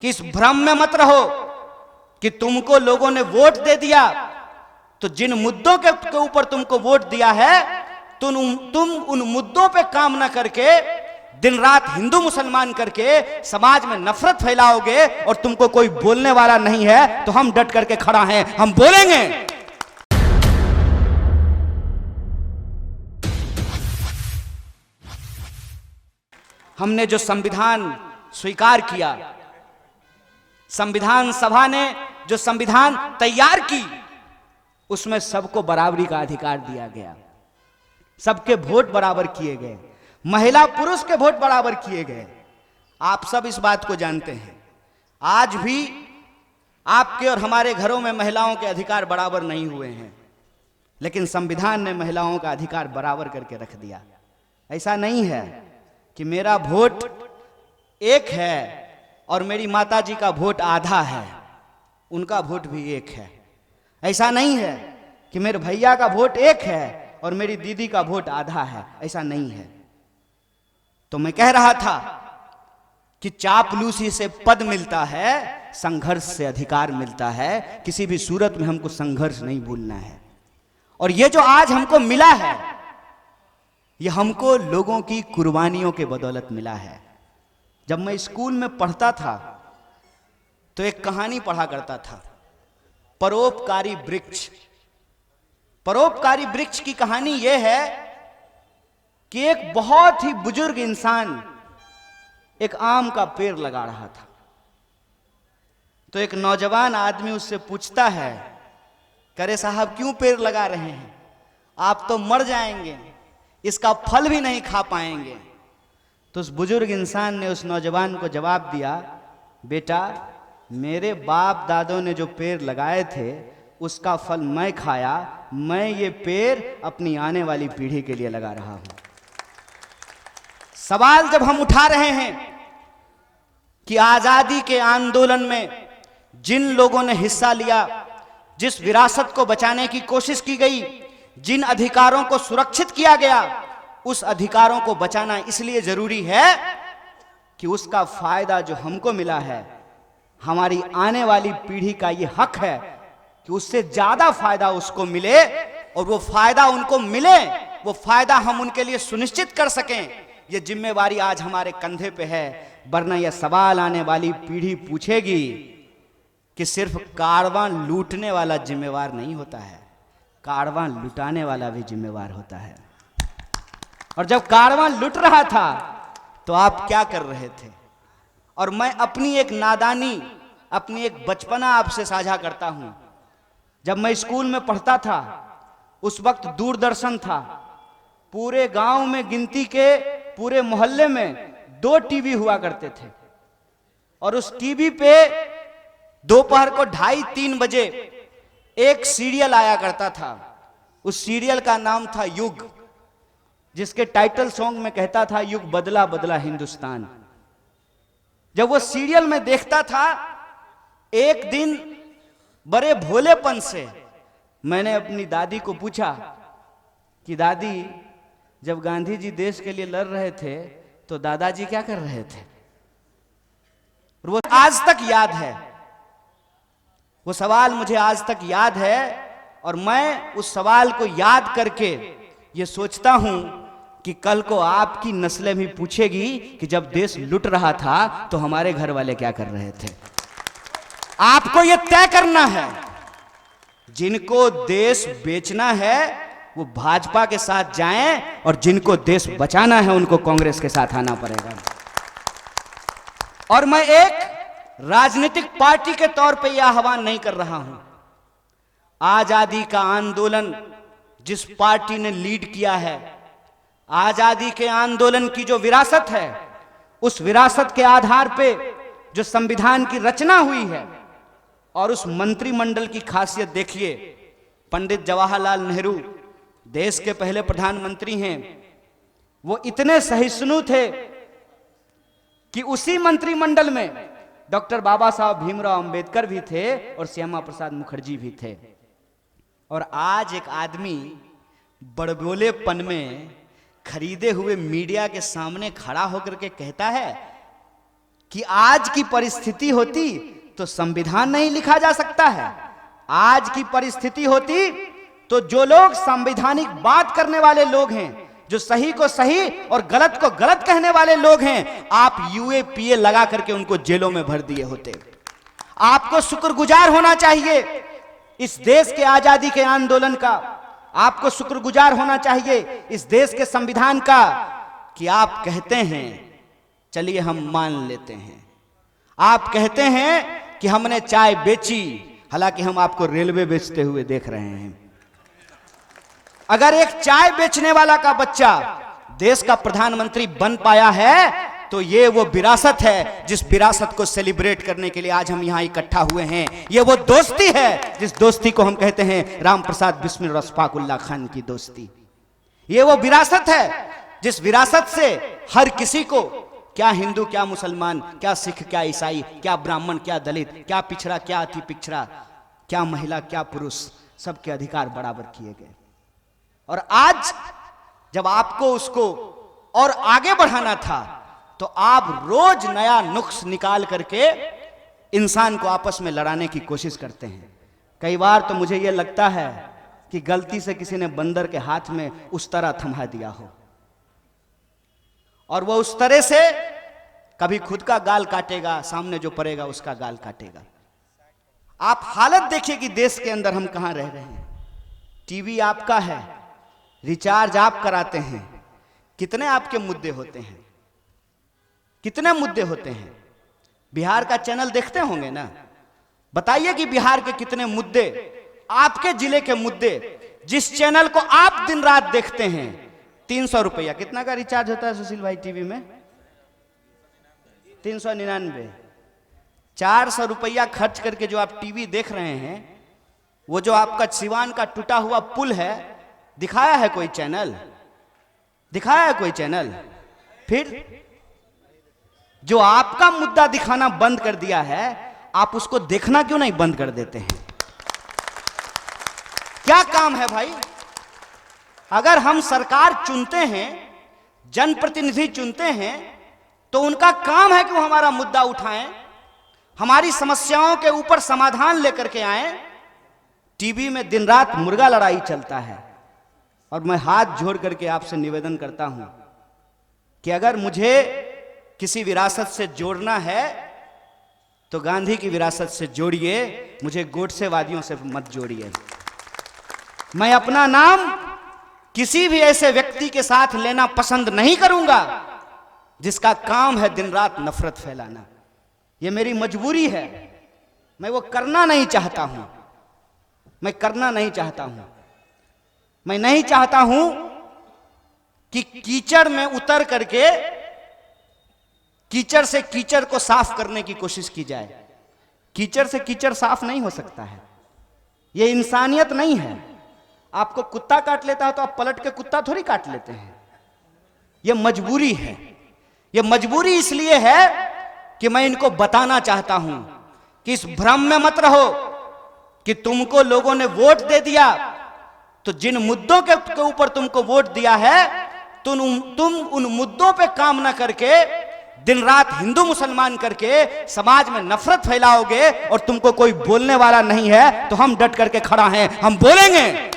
कि इस भ्रम में मत रहो कि तुमको लोगों ने वोट दे दिया, तो जिन मुद्दों के ऊपर तुमको वोट दिया है तुम उन मुद्दों पे काम ना करके दिन रात हिंदू मुसलमान करके समाज में नफरत फैलाओगे और तुमको कोई बोलने वाला नहीं है, तो हम डट करके खड़ा हैं, हम बोलेंगे। हमने जो संविधान स्वीकार किया, संविधान सभा ने जो संविधान तैयार की, उसमें सबको बराबरी का अधिकार दिया गया, सबके वोट बराबर किए गए, महिला पुरुष के वोट बराबर किए गए। आप सब इस बात को जानते हैं। आज भी आपके और हमारे घरों में महिलाओं के अधिकार बराबर नहीं हुए हैं, लेकिन संविधान ने महिलाओं का अधिकार बराबर करके रख दिया। ऐसा नहीं है कि मेरा वोट एक है और मेरी माता जी का वोट आधा है, उनका वोट भी एक है। ऐसा नहीं है कि मेरे भैया का वोट एक है और मेरी दीदी का वोट आधा है, ऐसा नहीं है। तो मैं कह रहा था कि चापलूसी से पद मिलता है, संघर्ष से अधिकार मिलता है। किसी भी सूरत में हमको संघर्ष नहीं भूलना है। और ये जो आज हमको मिला है, ये हमको लोगों की कुर्बानियों के बदौलत मिला है। जब मैं स्कूल में पढ़ता था तो एक कहानी पढ़ा करता था, परोपकारी वृक्ष। परोपकारी वृक्ष की कहानी यह है कि एक बहुत ही बुजुर्ग इंसान एक आम का पेड़ लगा रहा था। तो एक नौजवान आदमी उससे पूछता है, करे साहब क्यों पेड़ लगा रहे हैं, आप तो मर जाएंगे, इसका फल भी नहीं खा पाएंगे। तो उस बुजुर्ग इंसान ने उस नौजवान को जवाब दिया, बेटा मेरे बाप दादों ने जो पेड़ लगाए थे उसका फल मैं खाया, मैं ये पेड़ अपनी आने वाली पीढ़ी के लिए लगा रहा हूं। सवाल जब हम उठा रहे हैं कि आजादी के आंदोलन में जिन लोगों ने हिस्सा लिया, जिस विरासत को बचाने की कोशिश की गई, जिन अधिकारों को सुरक्षित किया गया, उस अधिकारों को बचाना इसलिए जरूरी है कि उसका फायदा जो हमको मिला है, हमारी आने वाली पीढ़ी का यह हक है कि उससे ज्यादा फायदा उसको मिले, और वो फायदा उनको मिले, वो फायदा हम उनके लिए सुनिश्चित कर सकें। ये जिम्मेवारी आज हमारे कंधे पे है। वरना यह सवाल आने वाली पीढ़ी पूछेगी कि सिर्फ कारवां लूटने वाला जिम्मेवार नहीं होता है, कारवां लुटाने वाला भी जिम्मेवार होता है। और जब कारवां लुट रहा था तो आप क्या कर रहे थे? और मैं अपनी एक नादानी, अपनी एक बचपना आपसे साझा करता हूं। जब मैं स्कूल में पढ़ता था उस वक्त दूरदर्शन था। पूरे गांव में गिनती के, पूरे मोहल्ले में 2 टीवी हुआ करते थे, और उस टीवी पे दोपहर को 2:30-3 बजे एक सीरियल आया करता था। उस सीरियल का नाम था युग, जिसके टाइटल सॉन्ग में कहता था, युग बदला बदला हिंदुस्तान। जब वो सीरियल में देखता था, एक दिन बड़े भोलेपन से मैंने अपनी दादी को पूछा कि दादी, जब गांधी जी देश के लिए लड़ रहे थे तो दादाजी क्या कर रहे थे? और वो आज तक याद है, वो सवाल मुझे आज तक याद है। और मैं उस सवाल को याद करके ये सोचता हूं कि कल को आपकी नस्लें भी पूछेगी कि जब देश लुट रहा था तो हमारे घर वाले क्या कर रहे थे। आपको यह तय करना है, जिनको देश बेचना है वो भाजपा के साथ जाएं, और जिनको देश बचाना है उनको कांग्रेस के साथ आना पड़ेगा। और मैं एक राजनीतिक पार्टी के तौर पे यह आह्वान नहीं कर रहा हूं। आजादी का आंदोलन जिस पार्टी ने लीड किया है, आजादी के आंदोलन की जो विरासत है, उस विरासत के आधार पे जो संविधान की रचना हुई है, और उस मंत्रिमंडल की खासियत देखिए। पंडित जवाहरलाल नेहरू देश के पहले प्रधानमंत्री हैं। वो इतने सहिष्णु थे कि उसी मंत्रिमंडल में डॉक्टर बाबा साहब भीमराव अंबेडकर भी थे और श्यामा प्रसाद मुखर्जी भी थे। और आज एक आदमी बड़बोलेपन में खरीदे हुए मीडिया के सामने खड़ा होकर के कहता है कि आज की परिस्थिति होती तो संविधान नहीं लिखा जा सकता है। आज की परिस्थिति होती तो जो लोग संवैधानिक बात करने वाले लोग हैं, जो सही को सही और गलत को गलत कहने वाले लोग हैं, आप यूएपीए लगा करके उनको जेलों में भर दिए होते। आपको शुक्रगुजार होना चाहिए इस देश के आजादी के आंदोलन का, आपको शुक्रगुजार होना चाहिए इस देश के संविधान का कि आप कहते हैं चलिए हम मान लेते हैं, आप कहते हैं कि हमने चाय बेची, हालांकि हम आपको रेलवे बेचते हुए देख रहे हैं। अगर एक चाय बेचने वाला का बच्चा देश का प्रधानमंत्री बन पाया है तो ये वो विरासत है जिस विरासत को सेलिब्रेट करने के लिए आज हम यहां इकट्ठा हुए हैं। ये वो दोस्ती है जिस दोस्ती को हम कहते हैं राम प्रसाद बिस्मिल और अशफाकुल्लाह खान की दोस्ती। ये वो विरासत है जिस विरासत से हर किसी को, क्या हिंदू क्या मुसलमान, क्या सिख क्या ईसाई, क्या ब्राह्मण क्या दलित, क्या पिछड़ा क्या अति पिछड़ा, क्या महिला क्या पुरुष, सबके अधिकार बराबर किए गए। और आज जब आपको उसको और आगे बढ़ाना था तो आप रोज नया नुक्स निकाल करके इंसान को आपस में लड़ाने की कोशिश करते हैं। कई बार तो मुझे यह लगता है कि गलती से किसी ने बंदर के हाथ में उस तरह थमा दिया हो और वो उस तरह से कभी खुद का गाल काटेगा, सामने जो पड़ेगा उसका गाल काटेगा। आप हालत देखिए कि देश के अंदर हम कहां रह रहे हैं। टीवी आपका है, रिचार्ज आप कराते हैं, कितने आपके मुद्दे होते हैं, कितने मुद्दे होते हैं। बिहार का चैनल देखते होंगे ना, बताइए कि बिहार के कितने मुद्दे, आपके जिले के मुद्दे, जिस चैनल को आप दिन रात देखते हैं। 300 रुपया कितना का रिचार्ज होता है सुशील भाई टीवी में? 399। 400 रुपया खर्च करके जो आप टीवी देख रहे हैं, वो जो आपका सिवान का टूटा हुआ पुल है, दिखाया है कोई चैनल? दिखाया है कोई चैनल? फिर जो आपका मुद्दा दिखाना बंद कर दिया है, आप उसको देखना क्यों नहीं बंद कर देते हैं? क्या काम है भाई? अगर हम सरकार चुनते हैं, जनप्रतिनिधि चुनते हैं, तो उनका काम है कि वो हमारा मुद्दा उठाएं, हमारी समस्याओं के ऊपर समाधान लेकर के आए। टीवी में दिन रात मुर्गा लड़ाई चलता है। और मैं हाथ जोड़ करके आपसे निवेदन करता हूं कि अगर मुझे किसी विरासत से जोड़ना है तो गांधी की विरासत से जोड़िए, मुझे गोडसेवादियों से मत जोड़िए। मैं अपना नाम किसी भी ऐसे व्यक्ति के साथ लेना पसंद नहीं करूंगा जिसका काम है दिन रात नफरत फैलाना। यह मेरी मजबूरी है, मैं वो करना नहीं चाहता हूं, मैं करना नहीं चाहता हूं। मैं नहीं चाहता हूं कि कीचड़ में उतर करके कीचड़ से कीचड़ को साफ करने की कोशिश की जाए। कीचड़ से कीचड़ साफ नहीं हो सकता है, यह इंसानियत नहीं है। आपको कुत्ता काट लेता है तो आप पलट के कुत्ता थोड़ी काट लेते हैं। यह मजबूरी है। यह मजबूरी इसलिए है कि मैं इनको बताना चाहता हूं कि इस भ्रम में मत रहो कि तुमको लोगों ने वोट दे दिया तो जिन मुद्दों के ऊपर तुमको वोट दिया है तुम उन मुद्दों पे काम ना करके दिन रात हिंदू मुसलमान करके समाज में नफरत फैलाओगे और तुमको कोई बोलने वाला नहीं है। तो हम डट करके खड़ा हैं, हम बोलेंगे।